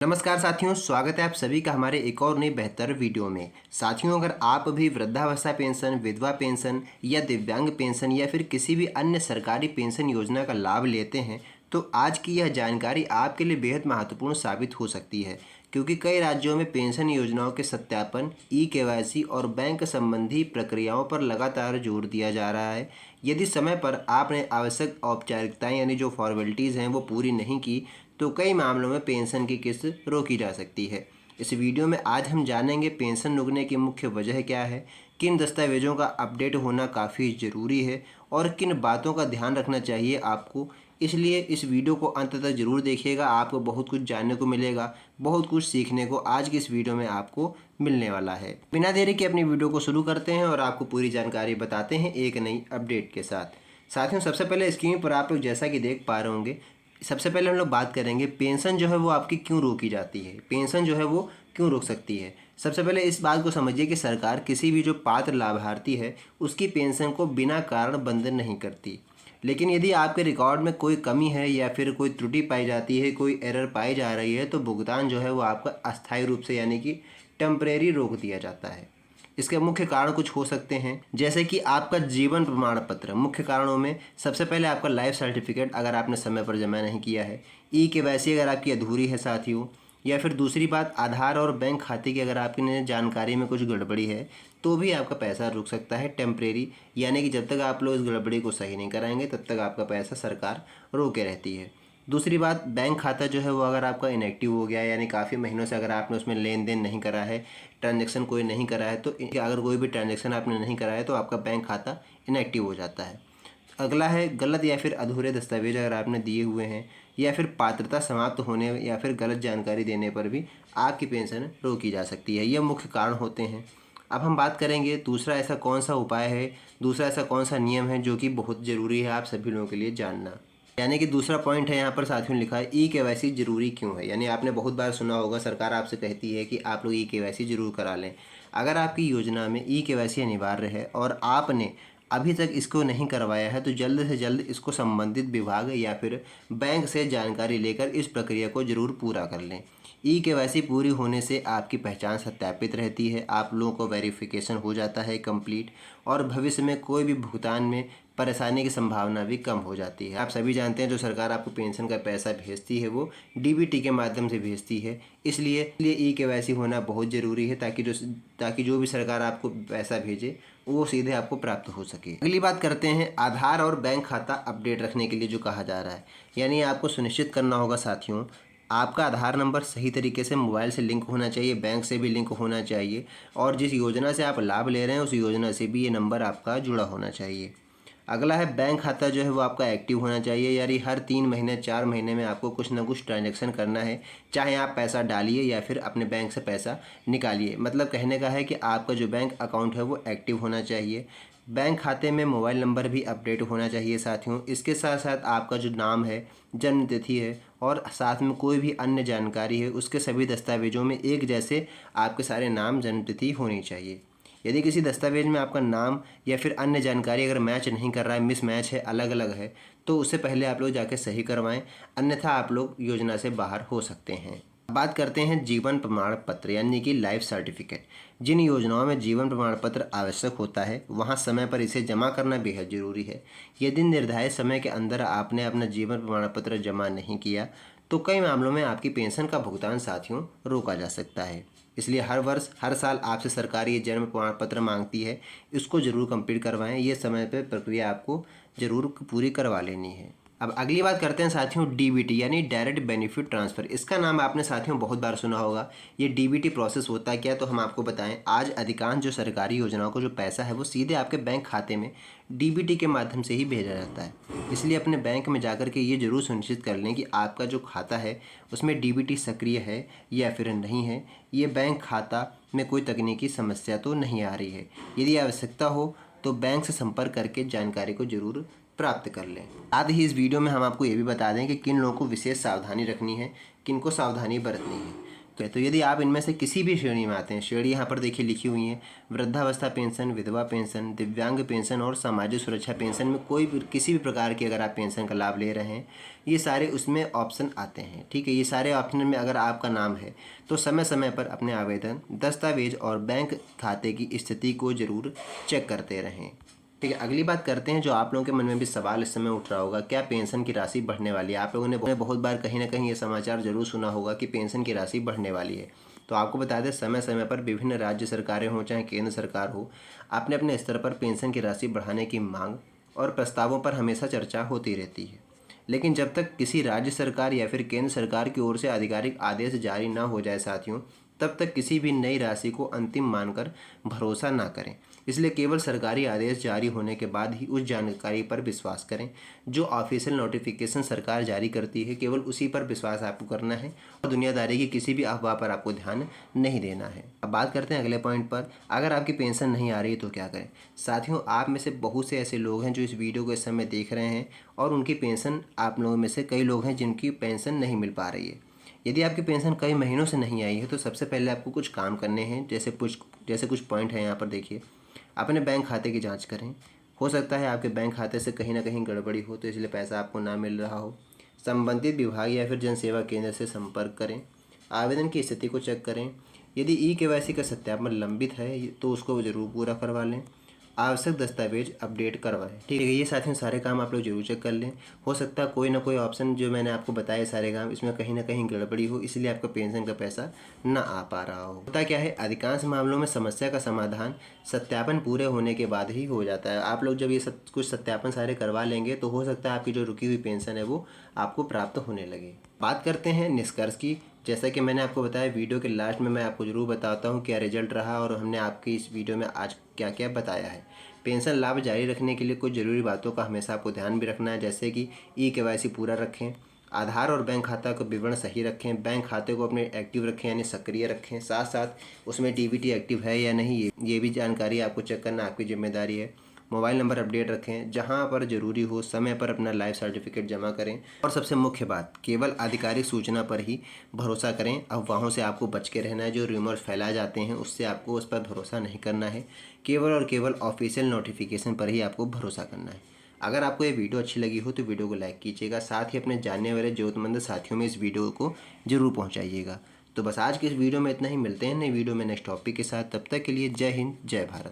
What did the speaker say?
नमस्कार साथियों, स्वागत है आप सभी का हमारे एक और नई बेहतर वीडियो में। साथियों, अगर आप भी वृद्धावस्था पेंशन, विधवा पेंशन या दिव्यांग पेंशन या फिर किसी भी अन्य सरकारी पेंशन योजना का लाभ लेते हैं तो आज की यह जानकारी आपके लिए बेहद महत्वपूर्ण साबित हो सकती है, क्योंकि कई राज्यों में पेंशन योजनाओं के सत्यापन, ई-केवाईसी और बैंक संबंधी प्रक्रियाओं पर लगातार जोर दिया जा रहा है। यदि समय पर आपने आवश्यक औपचारिकताएं यानी जो फॉर्मेलिटीज़ हैं वो पूरी नहीं की तो कई मामलों में पेंशन की किस्त रोकी जा सकती है। इस वीडियो में आज हम जानेंगे पेंशन रुकने की मुख्य वजह क्या है, किन दस्तावेजों का अपडेट होना काफ़ी ज़रूरी है और किन बातों का ध्यान रखना चाहिए आपको। इसलिए इस वीडियो को अंत तक ज़रूर देखिएगा, आपको बहुत कुछ जानने को मिलेगा, बहुत कुछ सीखने को आज की इस वीडियो में आपको मिलने वाला है। बिना देरी के अपनी वीडियो को शुरू करते हैं और आपको पूरी जानकारी बताते हैं एक नई अपडेट के साथ। साथियों, सबसे पहले स्क्रीन पर आप लोग जैसा कि देख पा रहे होंगे, सबसे पहले हम लोग बात करेंगे पेंशन जो है वो आपकी क्यों रोकी जाती है, पेंशन जो है वो क्यों रोक सकती है। सबसे पहले इस बात को समझिए कि सरकार किसी भी जो पात्र लाभार्थी है उसकी पेंशन को बिना कारण बंद नहीं करती, लेकिन यदि आपके रिकॉर्ड में कोई कमी है या फिर कोई त्रुटि पाई जाती है, कोई एरर पाई जा रही है तो भुगतान जो है वो आपका अस्थायी रूप से यानी कि टेम्परेरी रोक दिया जाता है। इसके मुख्य कारण कुछ हो सकते हैं, जैसे कि आपका जीवन प्रमाण पत्र। मुख्य कारणों में सबसे पहले आपका लाइफ सर्टिफिकेट अगर आपने समय पर जमा नहीं किया है, ई-केवाईसी अगर आपकी अधूरी है साथियों, या फिर दूसरी बात आधार और बैंक खाते की अगर आपकी जानकारी में कुछ गड़बड़ी है तो भी आपका पैसा रुक सकता है टेम्परेरी, यानी कि जब तक आप लोग इस गड़बड़ी को सही नहीं कराएंगे तब तक आपका पैसा सरकार रोके रहती है। दूसरी बात, बैंक खाता जो है वो अगर आपका इनएक्टिव हो गया, यानी काफ़ी महीनों से अगर आपने उसमें लेन देन नहीं करा है, ट्रांजैक्शन कोई नहीं करा है, तो अगर कोई भी ट्रांजैक्शन आपने नहीं करा है तो आपका बैंक खाता इनएक्टिव हो जाता है। अगला है गलत या फिर अधूरे दस्तावेज अगर आपने दिए हुए हैं या फिर पात्रता समाप्त होने या फिर गलत जानकारी देने पर भी आपकी पेंशन रोकी जा सकती है। ये मुख्य कारण होते हैं। अब हम बात करेंगे दूसरा ऐसा कौन सा उपाय है, दूसरा ऐसा कौन सा नियम है जो कि बहुत ज़रूरी है आप सभी लोगों के लिए जानना। यानी कि दूसरा पॉइंट है यहाँ पर साथियों लिखा है ई-केवाईसी जरूरी क्यों है। यानी आपने बहुत बार सुना होगा सरकार आपसे कहती है कि आप लोग ई-केवाईसी जरूर करा लें। अगर आपकी योजना में ई-केवाईसी अनिवार्य है और आपने अभी तक इसको नहीं करवाया है तो जल्द से जल्द इसको संबंधित विभाग या फिर बैंक से जानकारी लेकर इस प्रक्रिया को जरूर पूरा कर लें। ई-केवाईसी पूरी होने से आपकी पहचान सत्यापित रहती है, आप लोगों को वेरिफिकेशन हो जाता है कंप्लीट, और भविष्य में कोई भी भुगतान में परेशानी की संभावना भी कम हो जाती है। आप सभी जानते हैं जो सरकार आपको पेंशन का पैसा भेजती है वो डीबीटी के माध्यम से भेजती है, इसलिए ई-केवाईसी होना बहुत ज़रूरी है ताकि जो भी सरकार आपको पैसा भेजे वो सीधे आपको प्राप्त हो सके। अगली बात करते हैं आधार और बैंक खाता अपडेट रखने के लिए जो कहा जा रहा है। यानी आपको सुनिश्चित करना होगा साथियों, आपका आधार नंबर सही तरीके से मोबाइल से लिंक होना चाहिए, बैंक से भी लिंक होना चाहिए, और जिस योजना से आप लाभ ले रहे हैं उस योजना से भी ये नंबर आपका जुड़ा होना चाहिए। अगला है बैंक खाता जो है वो आपका एक्टिव होना चाहिए, यानी हर 3 महीने 4 महीने में आपको कुछ ना कुछ ट्रांजैक्शन करना है, चाहे आप पैसा डालिए या फिर अपने बैंक से पैसा निकालिए। मतलब कहने का है कि आपका जो बैंक अकाउंट है वो एक्टिव होना चाहिए। बैंक खाते में मोबाइल नंबर भी अपडेट होना चाहिए साथियों। इसके साथ साथ आपका जो नाम है, जन्म तिथि है और साथ में कोई भी अन्य जानकारी है उसके सभी दस्तावेजों में एक जैसे आपके सारे नाम, जन्म तिथि होनी चाहिए। यदि किसी दस्तावेज में आपका नाम या फिर अन्य जानकारी अगर मैच नहीं कर रहा है, मिस मैच है, अलग अलग है, तो उससे पहले आप लोग जाके सही करवाएं, अन्यथा आप लोग योजना से बाहर हो सकते हैं। बात करते हैं जीवन प्रमाण पत्र यानी कि लाइफ सर्टिफिकेट। जिन योजनाओं में जीवन प्रमाण पत्र आवश्यक होता है वहां समय पर इसे जमा करना बेहद ज़रूरी है। यदि निर्धारित समय के अंदर आपने अपना जीवन प्रमाण पत्र जमा नहीं किया तो कई मामलों में आपकी पेंशन का भुगतान साथियों रोका जा सकता है। इसलिए हर साल आपसे सरकार ये जन्म प्रमाण पत्र मांगती है, इसको ज़रूर कंप्लीट करवाएं। ये समय पर प्रक्रिया आपको ज़रूर पूरी करवा लेनी है। अब अगली बात करते हैं साथियों डीबीटी यानी डायरेक्ट बेनिफिट ट्रांसफ़र। इसका नाम आपने साथियों बहुत बार सुना होगा। ये डीबीटी प्रोसेस होता है क्या, तो हम आपको बताएं। आज अधिकांश जो सरकारी योजनाओं को जो पैसा है वो सीधे आपके बैंक खाते में डीबीटी के माध्यम से ही भेजा जाता है। इसलिए अपने बैंक में जाकर के ये जरूर सुनिश्चित कर लें कि आपका जो खाता है उसमें डीबीटी सक्रिय है या फिर नहीं है। ये बैंक खाता में कोई तकनीकी समस्या तो नहीं आ रही है। यदि आवश्यकता हो तो बैंक से संपर्क करके जानकारी को जरूर प्राप्त कर लें। साथ ही इस वीडियो में हम आपको ये भी बता दें कि किन लोगों को विशेष सावधानी रखनी है, किन को सावधानी बरतनी है। तो यदि आप इनमें से किसी भी श्रेणी में आते हैं, श्रेणी यहाँ पर देखिए लिखी हुई है, वृद्धावस्था पेंशन, विधवा पेंशन, दिव्यांग पेंशन और सामाजिक सुरक्षा पेंशन में कोई भी किसी भी प्रकार की अगर आप पेंशन का लाभ ले रहे हैं, ये सारे उसमें ऑप्शन आते हैं। ठीक है, ये सारे ऑप्शन में अगर आपका नाम है तो समय समय पर अपने आवेदन, दस्तावेज और बैंक खाते की स्थिति को जरूर चेक करते रहें। ठीक है, अगली बात करते हैं जो आप लोगों के मन में भी सवाल इस समय उठ रहा होगा, क्या पेंशन की राशि बढ़ने वाली है। आप लोगों ने बहुत बार कहीं ना कहीं ये समाचार जरूर सुना होगा कि पेंशन की राशि बढ़ने वाली है। तो आपको बता दें, समय समय पर विभिन्न राज्य सरकारें हों चाहे केंद्र सरकार हो, अपने अपने स्तर पर पेंशन की राशि बढ़ाने की मांग और प्रस्तावों पर हमेशा चर्चा होती रहती है। लेकिन जब तक किसी राज्य सरकार या फिर केंद्र सरकार की ओर से आधिकारिक आदेश जारी ना हो जाए साथियों, तब तक किसी भी नई राशि को अंतिम मानकर भरोसा ना करें। इसलिए केवल सरकारी आदेश जारी होने के बाद ही उस जानकारी पर विश्वास करें। जो ऑफिशियल नोटिफिकेशन सरकार जारी करती है, केवल उसी पर विश्वास आपको करना है और दुनियादारी की किसी भी अफवाह पर आपको ध्यान नहीं देना है। अब बात करते हैं अगले पॉइंट पर, अगर आपकी पेंशन नहीं आ रही तो क्या करें। साथियों, आप में से बहुत से ऐसे लोग हैं जो इस वीडियो को इस समय देख रहे हैं और उनकी पेंशन, आप लोगों में से कई लोग हैं जिनकी पेंशन नहीं मिल पा रही है। यदि आपकी पेंशन कई महीनों से नहीं आई है तो सबसे पहले आपको कुछ काम करने हैं, जैसे कुछ पॉइंट है यहाँ पर देखिए। अपने बैंक खाते की जांच करें। हो सकता है आपके बैंक खाते से कहीं ना कहीं गड़बड़ी हो तो इसलिए पैसा आपको ना मिल रहा हो। संबंधित विभाग या फिर जन सेवा केंद्र से संपर्क करें। आवेदन की स्थिति को चेक करें। यदि ई-केवाईसी का सत्यापन लंबित है तो उसको ज़रूर पूरा करवा लें। आवश्यक दस्तावेज अपडेट करवाएं। ठीक है, ये साथियों सारे काम आप लोग जरूर चेक कर लें। हो सकता है कोई ना कोई ऑप्शन जो मैंने आपको बताए सारे काम, इसमें कहीं ना कहीं गड़बड़ी हो, इसलिए आपका पेंशन का पैसा ना आ पा रहा हो। होता क्या है, अधिकांश मामलों में समस्या का समाधान सत्यापन पूरे होने के बाद ही हो जाता है। आप लोग जब ये सब कुछ सत्यापन सारे करवा लेंगे तो हो सकता है आपकी जो रुकी हुई पेंशन है वो आपको प्राप्त होने लगे। बात करते हैं निष्कर्ष की। जैसा कि मैंने आपको बताया, वीडियो के लास्ट में मैं आपको ज़रूर बताता हूँ क्या रिजल्ट रहा और हमने आपकी इस वीडियो में आज क्या क्या बताया है। पेंशन लाभ जारी रखने के लिए कुछ ज़रूरी बातों का हमेशा आपको ध्यान भी रखना है, जैसे कि ई-केवाईसी पूरा रखें, आधार और बैंक खाता का विवरण सही रखें, बैंक खाते को अपने एक्टिव रखें यानी सक्रिय रखें, साथ साथ उसमें डीबीटी एक्टिव है या नहीं ये भी जानकारी आपको चेक करना आपकी जिम्मेदारी है। मोबाइल नंबर अपडेट रखें, जहां पर ज़रूरी हो समय पर अपना लाइफ सर्टिफिकेट जमा करें और सबसे मुख्य बात, केवल आधिकारिक सूचना पर ही भरोसा करें। अफवाहों से आपको बच के रहना है, जो रूमर्स फैलाए जाते हैं उससे आपको उस पर भरोसा नहीं करना है। केवल और केवल ऑफिशियल नोटिफिकेशन पर ही आपको भरोसा करना है। अगर आपको ये वीडियो अच्छी लगी हो तो वीडियो को लाइक कीजिएगा, साथ ही अपने जानने वाले ज़रूरतमंद साथियों में इस वीडियो को ज़रूर पहुँचाइएगा। तो बस आज के इस वीडियो में इतना ही, मिलते हैं नई वीडियो में नेक्स्ट टॉपिक के साथ। तब तक के लिए जय हिंद, जय भारत।